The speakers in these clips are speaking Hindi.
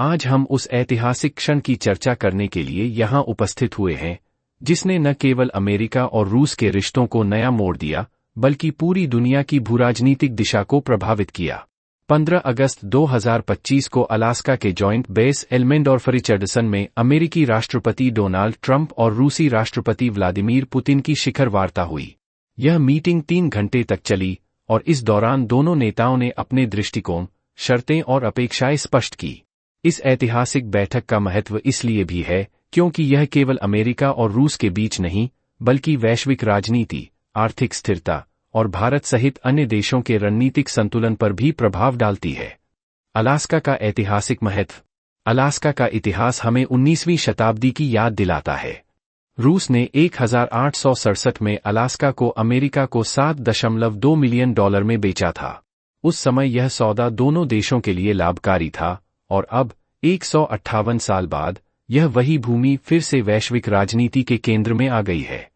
आज हम उस ऐतिहासिक क्षण की चर्चा करने के लिए यहाँ उपस्थित हुए हैं, जिसने न केवल अमेरिका और रूस के रिश्तों को नया मोड़ दिया, बल्कि पूरी दुनिया की भूराजनीतिक दिशा को प्रभावित किया। 15 अगस्त 2025 को अलास्का के जॉइंट बेस एल्मेंडोर्फ रिचर्डसन में अमेरिकी राष्ट्रपति डोनाल्ड ट्रंप और रूसी राष्ट्रपति व्लादिमीर पुतिन की शिखर वार्ता हुई। यह मीटिंग 3 घंटे तक चली और इस दौरान दोनों नेताओं ने अपने दृष्टिकोण, शर्तें और अपेक्षाएं स्पष्ट की। इस ऐतिहासिक बैठक का महत्व इसलिए भी है क्योंकि यह केवल अमेरिका और रूस के बीच नहीं, बल्कि वैश्विक राजनीति, आर्थिक स्थिरता और भारत सहित अन्य देशों के रणनीतिक संतुलन पर भी प्रभाव डालती है। अलास्का का ऐतिहासिक महत्व। अलास्का का इतिहास हमें 19वीं शताब्दी की याद दिलाता है। रूस ने 1867 में अलास्का को अमेरिका को $7.2 मिलियन में बेचा था। उस समय यह सौदा दोनों देशों के लिए लाभकारी था और अब 158 साल बाद यह वही भूमि फिर से वैश्विक राजनीति के केंद्र में आ गई है।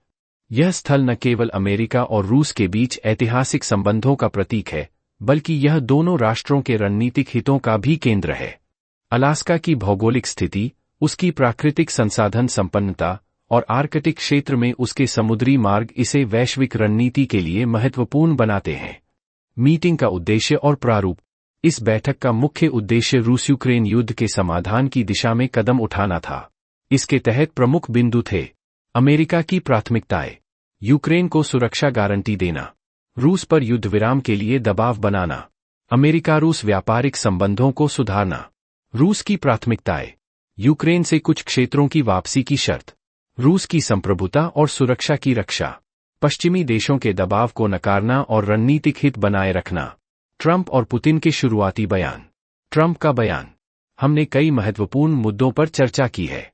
यह स्थल न केवल अमेरिका और रूस के बीच ऐतिहासिक संबंधों का प्रतीक है, बल्कि यह दोनों राष्ट्रों के रणनीतिक हितों का भी केंद्र है। अलास्का की भौगोलिक स्थिति, उसकी प्राकृतिक संसाधन संपन्नता और आर्कटिक क्षेत्र में उसके समुद्री मार्ग इसे वैश्विक रणनीति के लिए महत्वपूर्ण बनाते हैं। मीटिंग का उद्देश्य और प्रारूप। इस बैठक का मुख्य उद्देश्य रूस यूक्रेन युद्ध के समाधान की दिशा में कदम उठाना था। इसके तहत प्रमुख बिंदु थे: अमेरिका की प्राथमिकताएं, यूक्रेन को सुरक्षा गारंटी देना, रूस पर युद्ध विराम के लिए दबाव बनाना, अमेरिका रूस व्यापारिक संबंधों को सुधारना। रूस की प्राथमिकताएं: यूक्रेन से कुछ क्षेत्रों की वापसी की शर्त, रूस की संप्रभुता और सुरक्षा की रक्षा, पश्चिमी देशों के दबाव को नकारना और रणनीतिक हित बनाए रखना। ट्रंप और पुतिन के शुरुआती बयान। ट्रंप का बयान। हमने कई महत्वपूर्ण मुद्दों पर चर्चा की है।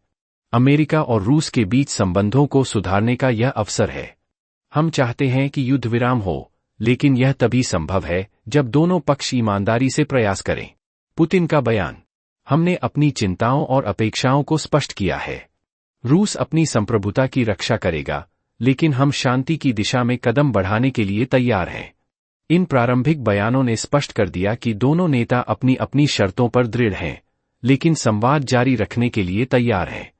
अमेरिका और रूस के बीच संबंधों को सुधारने का यह अवसर है। हम चाहते हैं कि युद्ध विराम हो, लेकिन यह तभी संभव है जब दोनों पक्ष ईमानदारी से प्रयास करें। पुतिन का बयान। हमने अपनी चिंताओं और अपेक्षाओं को स्पष्ट किया है। रूस अपनी संप्रभुता की रक्षा करेगा, लेकिन हम शांति की दिशा में कदम बढ़ाने के लिए तैयार हैं। इन प्रारंभिक बयानों ने स्पष्ट कर दिया कि दोनों नेता अपनी अपनी शर्तों पर दृढ़ हैं, लेकिन संवाद जारी रखने के लिए तैयार हैं।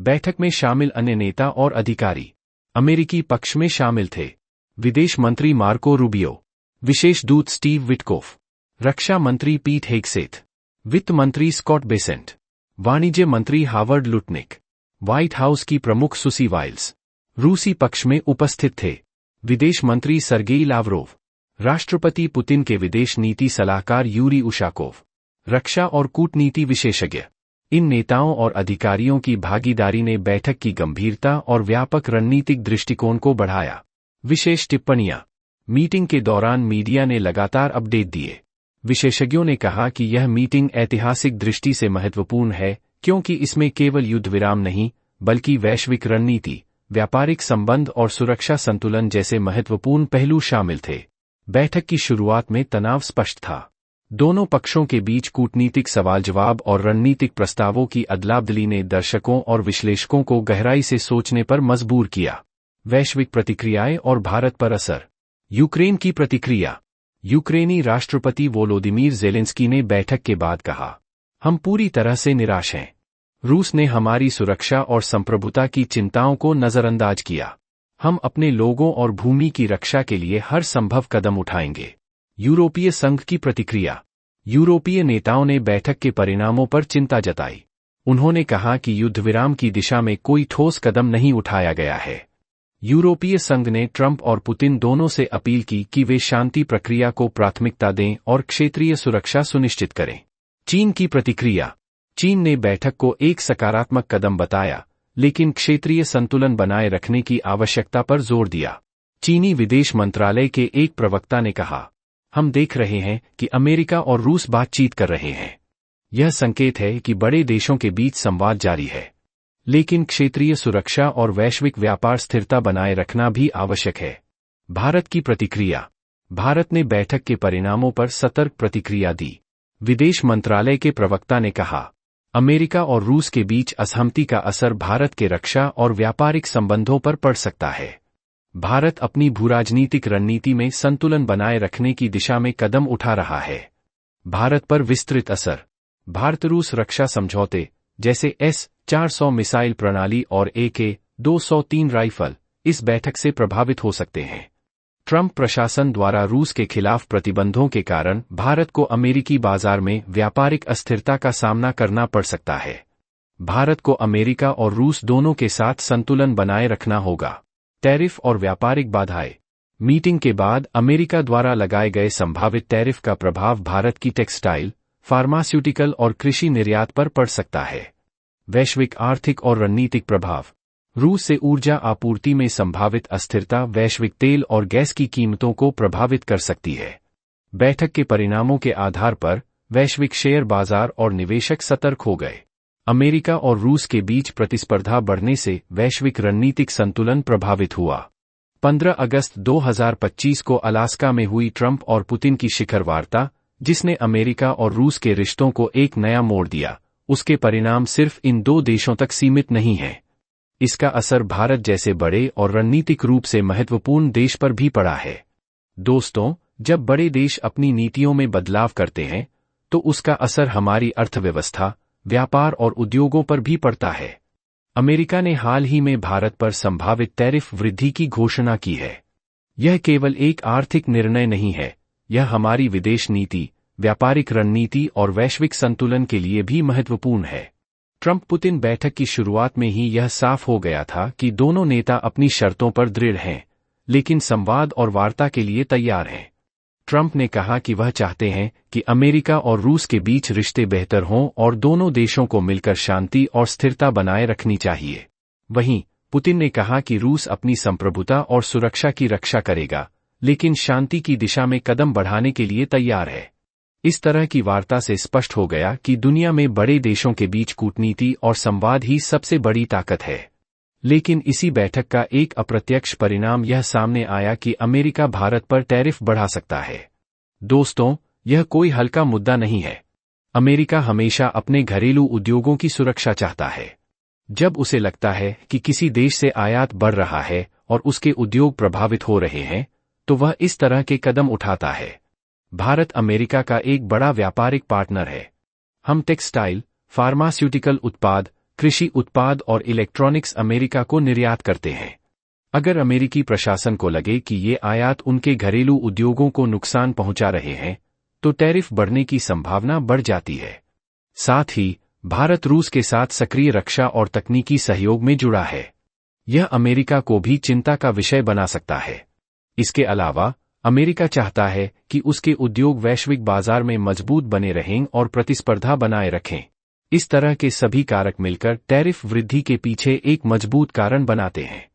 बैठक में शामिल अन्य नेता और अधिकारी। अमेरिकी पक्ष में शामिल थे विदेश मंत्री मार्को रूबियो, विशेष दूत स्टीव विटकोफ, रक्षा मंत्री पीट हेगसेथ, वित्त मंत्री स्कॉट बेसेंट, वाणिज्य मंत्री हावर्ड लुटनिक, व्हाइट हाउस की प्रमुख सुसी वाइल्स। रूसी पक्ष में उपस्थित थे विदेश मंत्री सर्गेई लावरोव, राष्ट्रपति पुतिन के विदेश नीति सलाहकार यूरी उशाकोव, रक्षा और कूटनीति विशेषज्ञ। इन नेताओं और अधिकारियों की भागीदारी ने बैठक की गंभीरता और व्यापक रणनीतिक दृष्टिकोण को बढ़ाया। विशेष टिप्पणियां। मीटिंग के दौरान मीडिया ने लगातार अपडेट दिए। विशेषज्ञों ने कहा कि यह मीटिंग ऐतिहासिक दृष्टि से महत्वपूर्ण है क्योंकि इसमें केवल युद्ध विराम नहीं, बल्कि वैश्विक रणनीति, व्यापारिक संबंध और सुरक्षा संतुलन जैसे महत्वपूर्ण पहलू शामिल थे। बैठक की शुरुआत में तनाव स्पष्ट था। दोनों पक्षों के बीच कूटनीतिक सवाल जवाब और रणनीतिक प्रस्तावों की अदला-बदली ने दर्शकों और विश्लेषकों को गहराई से सोचने पर मजबूर किया। वैश्विक प्रतिक्रियाएं और भारत पर असर। यूक्रेन की प्रतिक्रिया। यूक्रेनी राष्ट्रपति वोलोदिमीर ज़ेलेंस्की ने बैठक के बाद कहा, हम पूरी तरह से निराश हैं। रूस ने हमारी सुरक्षा और संप्रभुता की चिंताओं को नजरअंदाज किया। हम अपने लोगों और भूमि की रक्षा के लिए हर संभव कदम उठाएंगे। यूरोपीय संघ की प्रतिक्रिया। यूरोपीय नेताओं ने बैठक के परिणामों पर चिंता जताई। उन्होंने कहा कि युद्ध विराम की दिशा में कोई ठोस कदम नहीं उठाया गया है। यूरोपीय संघ ने ट्रंप और पुतिन दोनों से अपील की कि वे शांति प्रक्रिया को प्राथमिकता दें और क्षेत्रीय सुरक्षा सुनिश्चित करें। चीन की प्रतिक्रिया। चीन ने बैठक को एक सकारात्मक कदम बताया, लेकिन क्षेत्रीय संतुलन बनाए रखने की आवश्यकता पर जोर दिया। चीनी विदेश मंत्रालय के एक प्रवक्ता ने कहा, हम देख रहे हैं कि अमेरिका और रूस बातचीत कर रहे हैं। यह संकेत है कि बड़े देशों के बीच संवाद जारी है, लेकिन क्षेत्रीय सुरक्षा और वैश्विक व्यापार स्थिरता बनाए रखना भी आवश्यक है। भारत की प्रतिक्रिया। भारत ने बैठक के परिणामों पर सतर्क प्रतिक्रिया दी। विदेश मंत्रालय के प्रवक्ता ने कहा, अमेरिका और रूस के बीच असहमति का असर भारत के रक्षा और व्यापारिक संबंधों पर पड़ सकता है। भारत अपनी भूराजनीतिक रणनीति में संतुलन बनाए रखने की दिशा में कदम उठा रहा है। भारत पर विस्तृत असर। भारत रूस रक्षा समझौते जैसे S-400 मिसाइल प्रणाली और AK-203 राइफल इस बैठक से प्रभावित हो सकते हैं। ट्रंप प्रशासन द्वारा रूस के खिलाफ प्रतिबंधों के कारण भारत को अमेरिकी बाजार में व्यापारिक अस्थिरता का सामना करना पड़ सकता है। भारत को अमेरिका और रूस दोनों के साथ संतुलन बनाए रखना होगा। टैरिफ और व्यापारिक बाधाएं। मीटिंग के बाद अमेरिका द्वारा लगाए गए संभावित टैरिफ का प्रभाव भारत की टेक्सटाइल, फार्मास्यूटिकल और कृषि निर्यात पर पड़ सकता है। वैश्विक आर्थिक और रणनीतिक प्रभाव। रूस से ऊर्जा आपूर्ति में संभावित अस्थिरता वैश्विक तेल और गैस की कीमतों को प्रभावित कर सकती है। बैठक के परिणामों के आधार पर वैश्विक शेयर बाजार और निवेशक सतर्क हो गए। अमेरिका और रूस के बीच प्रतिस्पर्धा बढ़ने से वैश्विक रणनीतिक संतुलन प्रभावित हुआ। 15 अगस्त 2025 को अलास्का में हुई ट्रंप और पुतिन की शिखर वार्ता, जिसने अमेरिका और रूस के रिश्तों को एक नया मोड़ दिया, उसके परिणाम सिर्फ इन दो देशों तक सीमित नहीं हैं। इसका असर भारत जैसे बड़े और रणनीतिक रूप से महत्वपूर्ण देश पर भी पड़ा है। दोस्तों, जब बड़े देश अपनी नीतियों में बदलाव करते हैं, तो उसका असर हमारी अर्थव्यवस्था, व्यापार और उद्योगों पर भी पड़ता है। अमेरिका ने हाल ही में भारत पर संभावित टैरिफ वृद्धि की घोषणा की है। यह केवल एक आर्थिक निर्णय नहीं है, यह हमारी विदेश नीति, व्यापारिक रणनीति और वैश्विक संतुलन के लिए भी महत्वपूर्ण है। ट्रंप पुतिन बैठक की शुरुआत में ही यह साफ हो गया था कि दोनों नेता अपनी शर्तों पर दृढ़ हैं, लेकिन संवाद और वार्ता के लिए तैयार हैं। ट्रंप ने कहा कि वह चाहते हैं कि अमेरिका और रूस के बीच रिश्ते बेहतर हों और दोनों देशों को मिलकर शांति और स्थिरता बनाए रखनी चाहिए। वहीं पुतिन ने कहा कि रूस अपनी संप्रभुता और सुरक्षा की रक्षा करेगा, लेकिन शांति की दिशा में कदम बढ़ाने के लिए तैयार है। इस तरह की वार्ता से स्पष्ट हो गया कि दुनिया में बड़े देशों के बीच कूटनीति और संवाद ही सबसे बड़ी ताकत है। लेकिन इसी बैठक का एक अप्रत्यक्ष परिणाम यह सामने आया कि अमेरिका भारत पर टैरिफ बढ़ा सकता है। दोस्तों, यह कोई हल्का मुद्दा नहीं है। अमेरिका हमेशा अपने घरेलू उद्योगों की सुरक्षा चाहता है। जब उसे लगता है कि किसी देश से आयात बढ़ रहा है और उसके उद्योग प्रभावित हो रहे हैं, तो वह इस तरह के कदम उठाता है। भारत अमेरिका का एक बड़ा व्यापारिक पार्टनर है। हम टेक्सटाइल, फार्मास्यूटिकल उत्पाद, कृषि उत्पाद और इलेक्ट्रॉनिक्स अमेरिका को निर्यात करते हैं। अगर अमेरिकी प्रशासन को लगे कि ये आयात उनके घरेलू उद्योगों को नुकसान पहुंचा रहे हैं, तो टैरिफ बढ़ने की संभावना बढ़ जाती है। साथ ही भारत रूस के साथ सक्रिय रक्षा और तकनीकी सहयोग में जुड़ा है। यह अमेरिका को भी चिंता का विषय बना सकता है। इसके अलावा अमेरिका चाहता है कि उसके उद्योग वैश्विक बाजार में मजबूत बने रहें और प्रतिस्पर्धा बनाए रखें। इस तरह के सभी कारक मिलकर टैरिफ वृद्धि के पीछे एक मजबूत कारण बनाते हैं।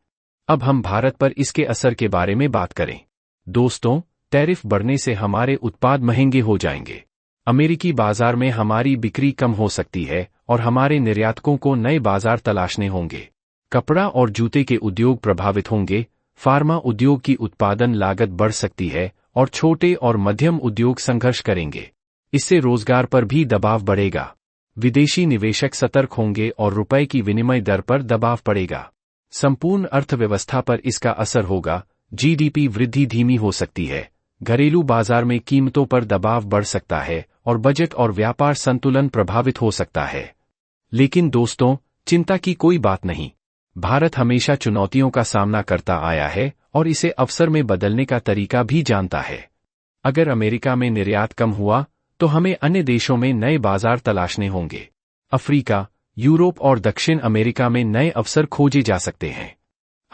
अब हम भारत पर इसके असर के बारे में बात करें। दोस्तों, टैरिफ बढ़ने से हमारे उत्पाद महंगे हो जाएंगे। अमेरिकी बाजार में हमारी बिक्री कम हो सकती है और हमारे निर्यातकों को नए बाजार तलाशने होंगे। कपड़ा और जूते के उद्योग प्रभावित होंगे, फार्मा उद्योग की उत्पादन लागत बढ़ सकती है और छोटे और मध्यम उद्योग संघर्ष करेंगे। इससे रोजगार पर भी दबाव बढ़ेगा। विदेशी निवेशक सतर्क होंगे और रुपए की विनिमय दर पर दबाव पड़ेगा। संपूर्ण अर्थव्यवस्था पर इसका असर होगा। जीडीपी वृद्धि धीमी हो सकती है, घरेलू बाजार में कीमतों पर दबाव बढ़ सकता है और बजट और व्यापार संतुलन प्रभावित हो सकता है। लेकिन दोस्तों, चिंता की कोई बात नहीं। भारत हमेशा चुनौतियों का सामना करता आया है और इसे अवसर में बदलने का तरीका भी जानता है। अगर अमेरिका में निर्यात कम हुआ, तो हमें अन्य देशों में नए बाजार तलाशने होंगे। अफ्रीका, यूरोप और दक्षिण अमेरिका में नए अवसर खोजे जा सकते हैं।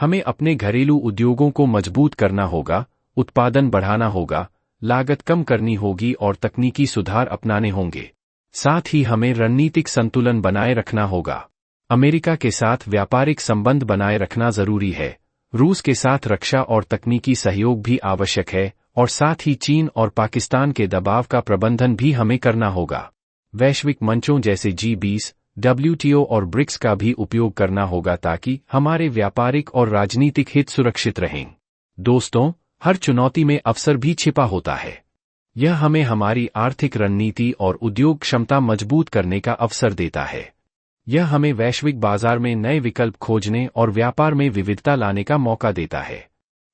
हमें अपने घरेलू उद्योगों को मजबूत करना होगा, उत्पादन बढ़ाना होगा, लागत कम करनी होगी और तकनीकी सुधार अपनाने होंगे। साथ ही हमें रणनीतिक संतुलन बनाए रखना होगा। अमेरिका के साथ व्यापारिक संबंध बनाए रखना जरूरी है। रूस के साथ रक्षा और तकनीकी सहयोग भी आवश्यक है और साथ ही चीन और पाकिस्तान के दबाव का प्रबंधन भी हमें करना होगा। वैश्विक मंचों जैसे G20, WTO और ब्रिक्स का भी उपयोग करना होगा ताकि हमारे व्यापारिक और राजनीतिक हित सुरक्षित रहें। दोस्तों, हर चुनौती में अवसर भी छिपा होता है। यह हमें हमारी आर्थिक रणनीति और उद्योग क्षमता मजबूत करने का अवसर देता है। यह हमें वैश्विक बाजार में नए विकल्प खोजने और व्यापार में विविधता लाने का मौका देता है।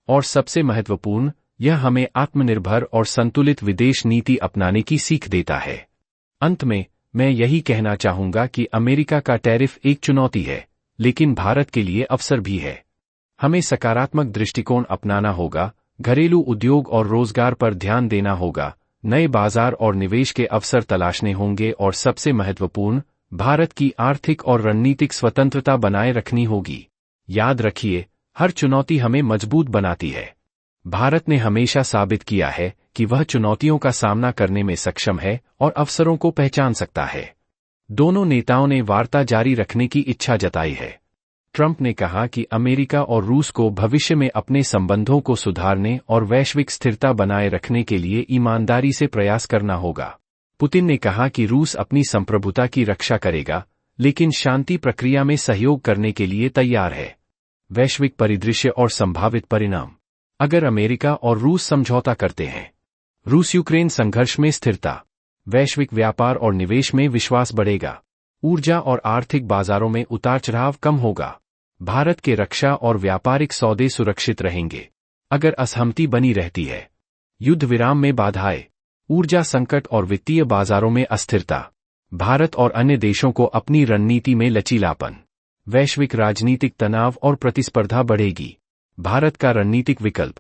और सबसे महत्वपूर्ण, यह हमें आत्मनिर्भर और संतुलित विदेश नीति अपनाने की सीख देता है। अंत में, मैं यही कहना चाहूंगा कि अमेरिका का टैरिफ एक चुनौती है, लेकिन भारत के लिए अवसर भी है। हमें सकारात्मक दृष्टिकोण अपनाना होगा, घरेलू उद्योग और रोजगार पर ध्यान देना होगा, नए बाजार और निवेश के अवसर तलाशने होंगे और सबसे महत्वपूर्ण, भारत की आर्थिक और रणनीतिक स्वतंत्रता बनाए रखनी होगी। याद रखिए, हर चुनौती हमें मजबूत बनाती है। भारत ने हमेशा साबित किया है कि वह चुनौतियों का सामना करने में सक्षम है और अवसरों को पहचान सकता है। दोनों नेताओं ने वार्ता जारी रखने की इच्छा जताई है। ट्रंप ने कहा कि अमेरिका और रूस को भविष्य में अपने संबंधों को सुधारने और वैश्विक स्थिरता बनाए रखने के लिए ईमानदारी से प्रयास करना होगा। पुतिन ने कहा कि रूस अपनी संप्रभुता की रक्षा करेगा, लेकिन शांति प्रक्रिया में सहयोग करने के लिए तैयार है। वैश्विक परिदृश्य और संभावित परिणाम। अगर अमेरिका और रूस समझौता करते हैं, रूस यूक्रेन संघर्ष में स्थिरता, वैश्विक व्यापार और निवेश में विश्वास बढ़ेगा, ऊर्जा और आर्थिक बाजारों में उतार चढ़ाव कम होगा, भारत के रक्षा और व्यापारिक सौदे सुरक्षित रहेंगे। अगर असहमति बनी रहती है, युद्ध विराम में बाधाएं, ऊर्जा संकट और वित्तीय बाजारों में अस्थिरता, भारत और अन्य देशों को अपनी रणनीति में लचीलापन, वैश्विक राजनीतिक तनाव और प्रतिस्पर्धा बढ़ेगी, भारत का रणनीतिक विकल्प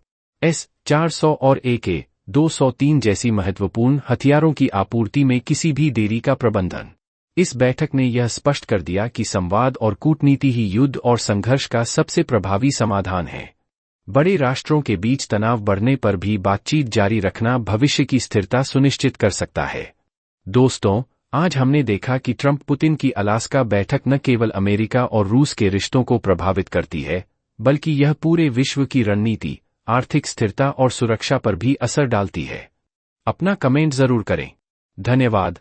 S-400 और AK-203 जैसी महत्वपूर्ण हथियारों की आपूर्ति में किसी भी देरी का प्रबंधन। इस बैठक ने यह स्पष्ट कर दिया कि संवाद और कूटनीति ही युद्ध और संघर्ष का सबसे प्रभावी समाधान है। बड़े राष्ट्रों के बीच तनाव बढ़ने पर भी बातचीत जारी रखना भविष्य की स्थिरता सुनिश्चित कर सकता है। दोस्तों, आज हमने देखा कि ट्रंप पुतिन की अलास्का बैठक न केवल अमेरिका और रूस के रिश्तों को प्रभावित करती है, बल्कि यह पूरे विश्व की रणनीति, आर्थिक स्थिरता और सुरक्षा पर भी असर डालती है। अपना कमेंट जरूर करें। धन्यवाद।